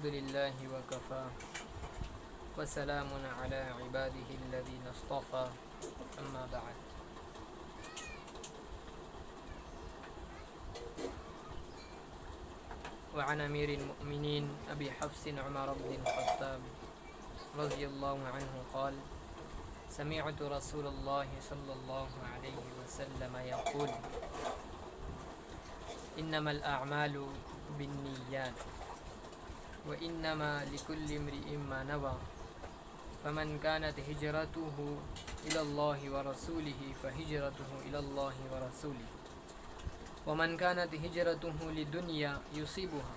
الحمد لله وكفى وسلام على عباده الذين اصطفى أما بعد. وعن أمير المؤمنين أبي حفص عمر بن الخطاب رضي الله عنه قال: سمعت رسول الله صلى الله عليه وسلم يقول: إنما الأعمال بالنيات وإنما لكل امرئ ما نوى فمن كانت هجرته إلى الله ورسوله فهجرته إلى الله ورسوله ومن كانت هجرته لدنيا يصيبها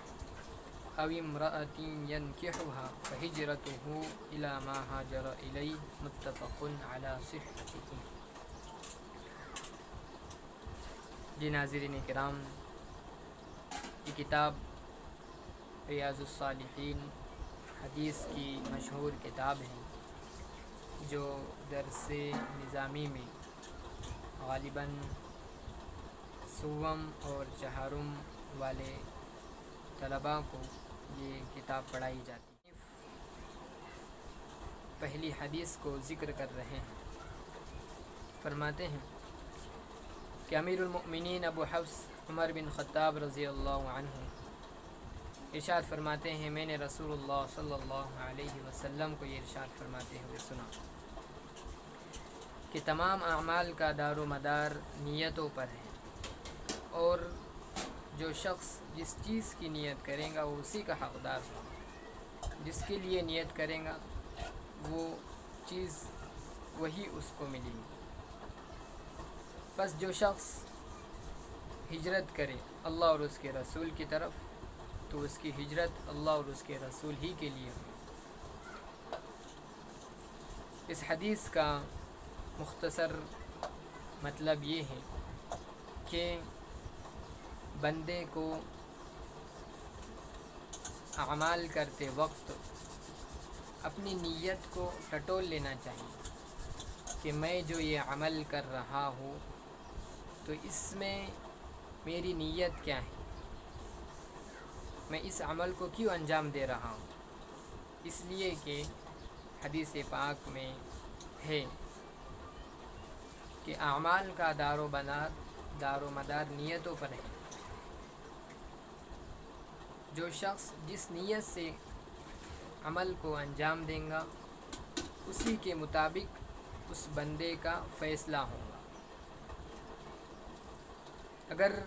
أو امرأة ينكحها فهجرته إلى ما هاجر إليه متفق على صحته. جی ناظرین کرام، یہ کتاب ریاض الصالحین حدیث کی مشہور کتاب ہے جو درس نظامی میں غالباً سوم اور چہارم والے طلباء کو یہ کتاب پڑھائی جاتی ہے. پہلی حدیث کو ذکر کر رہے ہیں. فرماتے ہیں کہ امیر المؤمنین ابو حفص عمر بن خطاب رضی اللہ عنہ ارشاد فرماتے ہیں، میں نے رسول اللہ صلی اللہ علیہ وسلم کو یہ ارشاد فرماتے ہوئے سنا کہ تمام اعمال کا دار و مدار نیتوں پر ہے، اور جو شخص جس چیز کی نیت کرے گا وہ اسی کا حقدار ہوگا. جس کے لیے نیت کرے گا وہ چیز وہی اس کو ملے گی. بس جو شخص ہجرت کرے اللہ اور اس کے رسول کی طرف تو اس کی ہجرت اللہ اور اس کے رسول ہی کے لیے ہو. اس حدیث کا مختصر مطلب یہ ہے کہ بندے کو اعمال کرتے وقت اپنی نیت کو ٹٹول لینا چاہیے کہ میں جو یہ عمل کر رہا ہوں تو اس میں میری نیت کیا ہے، میں اس عمل کو کیوں انجام دے رہا ہوں. اس لیے کہ حدیث پاک میں ہے کہ اعمال کا دار و مدار نیتوں پر ہے. جو شخص جس نیت سے عمل کو انجام دے گا اسی کے مطابق اس بندے کا فیصلہ ہوگا. اگر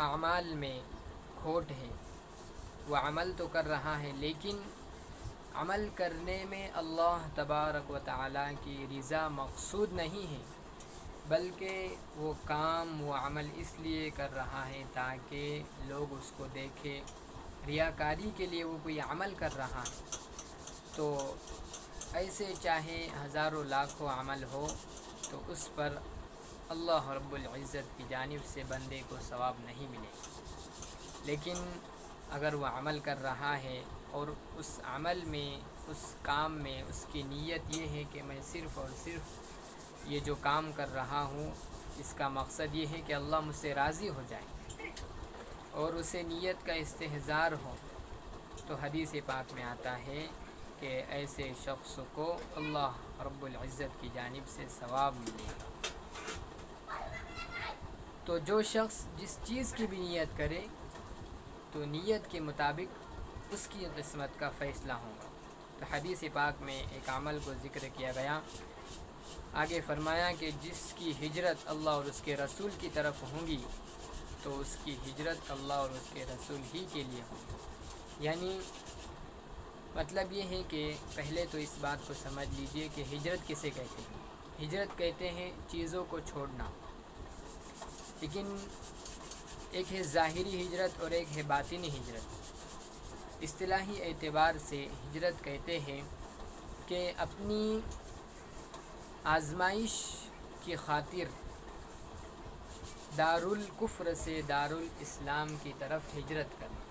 اعمال میں کھوٹ ہے، وہ عمل تو کر رہا ہے لیکن عمل کرنے میں اللہ تبارک و تعالیٰ کی رضا مقصود نہیں ہے، بلکہ وہ کام وہ عمل اس لیے کر رہا ہے تاکہ لوگ اس کو دیکھیں، ریاکاری کے لیے وہ کوئی عمل کر رہا ہے، تو ایسے چاہے ہزاروں لاکھوں عمل ہو تو اس پر اللہ رب العزت کی جانب سے بندے کو ثواب نہیں ملے. لیکن اگر وہ عمل کر رہا ہے اور اس عمل میں اس کام میں اس کی نیت یہ ہے کہ میں صرف اور صرف یہ جو کام کر رہا ہوں اس کا مقصد یہ ہے کہ اللہ مجھ سے راضی ہو جائے اور اسے نیت کا استحضار ہو، تو حدیث پاک میں آتا ہے کہ ایسے شخص کو اللہ رب العزت کی جانب سے ثواب ملے گا. تو جو شخص جس چیز کی بھی نیت کرے تو نیت کے مطابق اس کی قسمت کا فیصلہ ہوگا. تو حدیث پاک میں ایک عمل کو ذکر کیا گیا، آگے فرمایا کہ جس کی ہجرت اللہ اور اس کے رسول کی طرف ہوں گی تو اس کی ہجرت اللہ اور اس کے رسول ہی کے لیے ہوگی. یعنی مطلب یہ ہے کہ پہلے تو اس بات کو سمجھ لیجئے کہ ہجرت کسے کہتے ہیں. ہجرت کہتے ہیں چیزوں کو چھوڑنا، لیکن ایک ہے ظاہری ہجرت اور ایک ہے باطنی ہجرت. اصطلاحی اعتبار سے ہجرت کہتے ہیں کہ اپنی آزمائش کی خاطر دارالکفر سے دارالاسلام کی طرف ہجرت کرنا.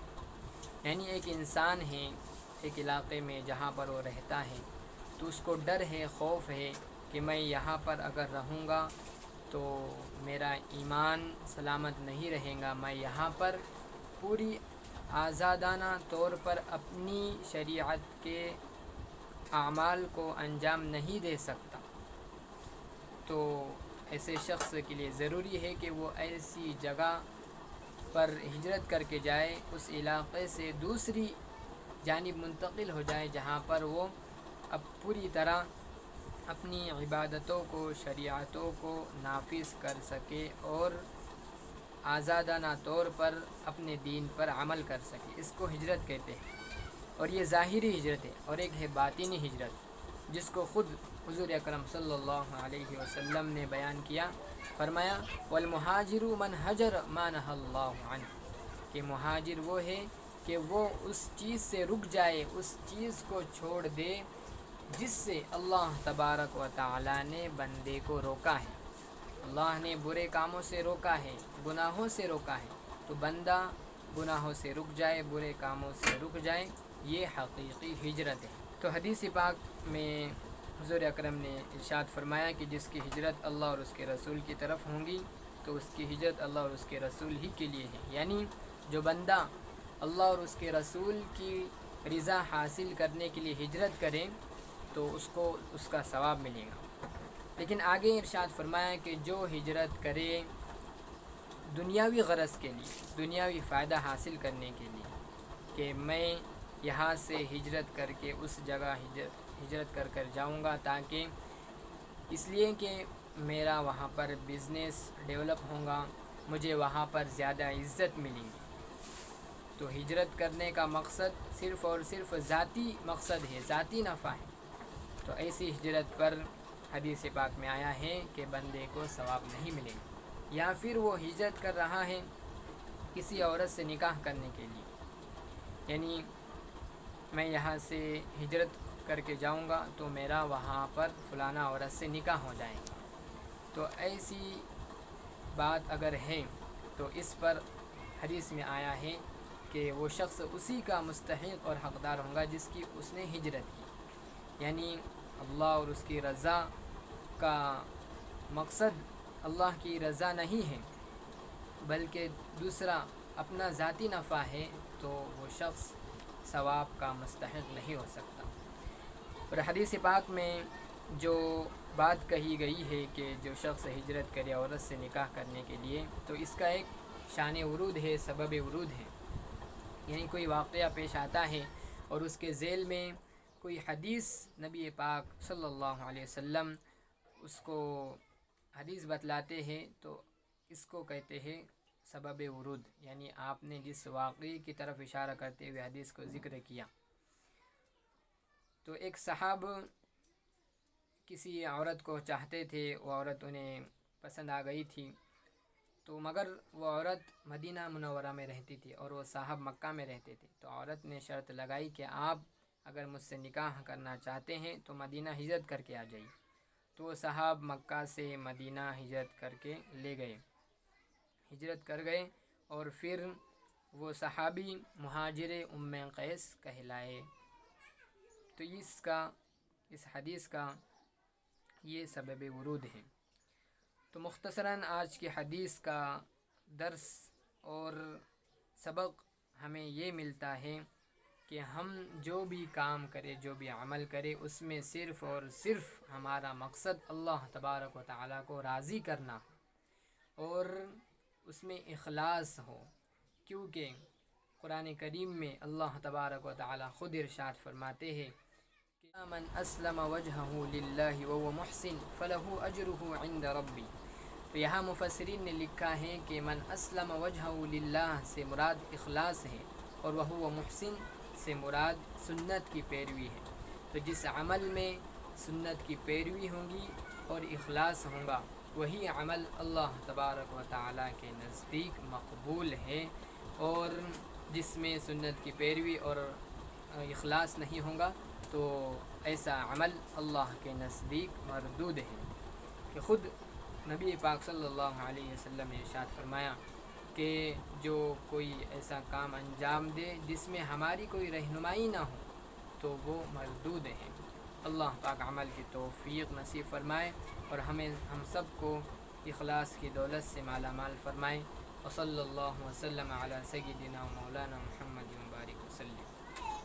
یعنی ایک انسان ہے ایک علاقے میں جہاں پر وہ رہتا ہے تو اس کو ڈر ہے، خوف ہے کہ میں یہاں پر اگر رہوں گا تو میرا ایمان سلامت نہیں رہے گا، میں یہاں پر پوری آزادانہ طور پر اپنی شریعت کے اعمال کو انجام نہیں دے سکتا، تو ایسے شخص کے لیے ضروری ہے کہ وہ ایسی جگہ پر ہجرت کر کے جائے، اس علاقے سے دوسری جانب منتقل ہو جائے جہاں پر وہ اب پوری طرح اپنی عبادتوں کو، شریعتوں کو نافذ کر سکے اور آزادانہ طور پر اپنے دین پر عمل کر سکے۔ اس کو ہجرت کہتے ہیں، اور یہ ظاہری ہجرت ہے، اور ایک ہے باطنی ہجرت جس کو خود حضور اکرم صلی اللہ علیہ وسلم نے بیان کیا، فرمایا والمہاجر من حجر ما نہى اللہ عنہ، کہ مہاجر وہ ہے کہ وہ اس چیز سے رک جائے، اس چیز کو چھوڑ دے جس سے اللہ تبارک و تعالی نے بندے کو روکا ہے۔ اللہ نے برے کاموں سے روکا ہے، گناہوں سے روکا ہے، تو بندہ گناہوں سے رک جائے، برے کاموں سے رک جائے، یہ حقیقی ہجرت ہے۔ تو حدیث پاک میں حضور اکرم نے ارشاد فرمایا کہ جس کی ہجرت اللہ اور اس کے رسول کی طرف ہوں گی تو اس کی ہجرت اللہ اور اس کے رسول ہی کے لیے ہے، یعنی جو بندہ اللہ اور اس کے رسول کی رضا حاصل کرنے کے لیے ہجرت کرے تو اس کو اس کا ثواب ملے گا۔ لیکن آگے ارشاد فرمایا کہ جو ہجرت کرے دنیاوی غرض کے لیے، دنیاوی فائدہ حاصل کرنے کے لیے، کہ میں یہاں سے ہجرت کر کے اس جگہ ہجرت کر جاؤں گا تاکہ اس لیے کہ میرا وہاں پر بزنس ڈیولپ ہوگا، مجھے وہاں پر زیادہ عزت ملے گی، تو ہجرت کرنے کا مقصد صرف اور صرف ذاتی مقصد ہے، ذاتی نفع ہے، تو ایسی ہجرت پر حدیث پاک میں آیا ہے کہ بندے کو ثواب نہیں ملے گا۔ یا پھر وہ ہجرت کر رہا ہے کسی عورت سے نکاح کرنے کے لیے، یعنی میں یہاں سے ہجرت کر کے جاؤں گا تو میرا وہاں پر فلانا عورت سے نکاح ہو جائے گا، تو ایسی بات اگر ہے تو اس پر حدیث میں آیا ہے کہ وہ شخص اسی کا مستحق اور حقدار ہوگا جس کی اس نے ہجرت کی، یعنی اللہ اور اس کی رضا کا مقصد اللہ کی رضا نہیں ہے بلکہ دوسرا اپنا ذاتی نفع ہے، تو وہ شخص ثواب کا مستحق نہیں ہو سکتا۔ اور حدیث پاک میں جو بات کہی گئی ہے کہ جو شخص ہجرت کرے عورت سے نکاح کرنے کے لیے، تو اس کا ایک شان ورود ہے، سبب ورود ہے، یعنی کوئی واقعہ پیش آتا ہے اور اس کے ذیل میں کوئی حدیث نبی پاک صلی اللہ علیہ وسلم اس کو حدیث بتلاتے ہیں، تو اس کو کہتے ہیں سبب ورود، یعنی آپ نے جس واقعے کی طرف اشارہ کرتے ہوئے حدیث کو ذکر کیا۔ تو ایک صحاب کسی عورت کو چاہتے تھے، وہ عورت انہیں پسند آ گئی تھی، تو مگر وہ عورت مدینہ منورہ میں رہتی تھی اور وہ صاحب مکہ میں رہتے تھے، تو عورت نے شرط لگائی کہ آپ اگر مجھ سے نکاح کرنا چاہتے ہیں تو مدینہ ہجرت کر کے آ جائیے، تو وہ صاحب مکہ سے مدینہ ہجرت کر کے لے گئے، ہجرت کر گئے، اور پھر وہ صحابی مہاجر ام قیس کہلائے۔ تو اس حدیث کا یہ سبب ورود ہے۔ تو مختصراً آج کی حدیث کا درس اور سبق ہمیں یہ ملتا ہے کہ ہم جو بھی کام کرے، جو بھی عمل کرے، اس میں صرف اور صرف ہمارا مقصد اللہ تبارک و تعالیٰ کو راضی کرنا اور اس میں اخلاص ہو، کیونکہ قرآن کریم میں اللہ تبارک و تعالیٰ خود ارشاد فرماتے ہیں کہ من اسلم وجہہ للہ وهو محسن فلہ اجرہ عند ربی۔ تو یہاں مفسرین نے لکھا ہے کہ من اسلم وجہہ للہ سے مراد اخلاص ہے، اور وهو محسن سے مراد سنت کی پیروی ہے۔ تو جس عمل میں سنت کی پیروی ہوگی اور اخلاص ہوگا، وہی عمل اللہ تبارک و تعالیٰ کے نزدیک مقبول ہے، اور جس میں سنت کی پیروی اور اخلاص نہیں ہوگا تو ایسا عمل اللہ کے نزدیک مردود ہے۔ کہ خود نبی پاک صلی اللہ علیہ وسلم نے ارشاد فرمایا کہ جو کوئی ایسا کام انجام دے جس میں ہماری کوئی رہنمائی نہ ہو تو وہ مردود ہے۔ اللہ پاک عمل کی توفیق نصیب فرمائے اور ہم سب کو اخلاص کی دولت سے مالا مال فرمائے۔ وصلی اللہ وسلم علی سیدنا مولانا محمد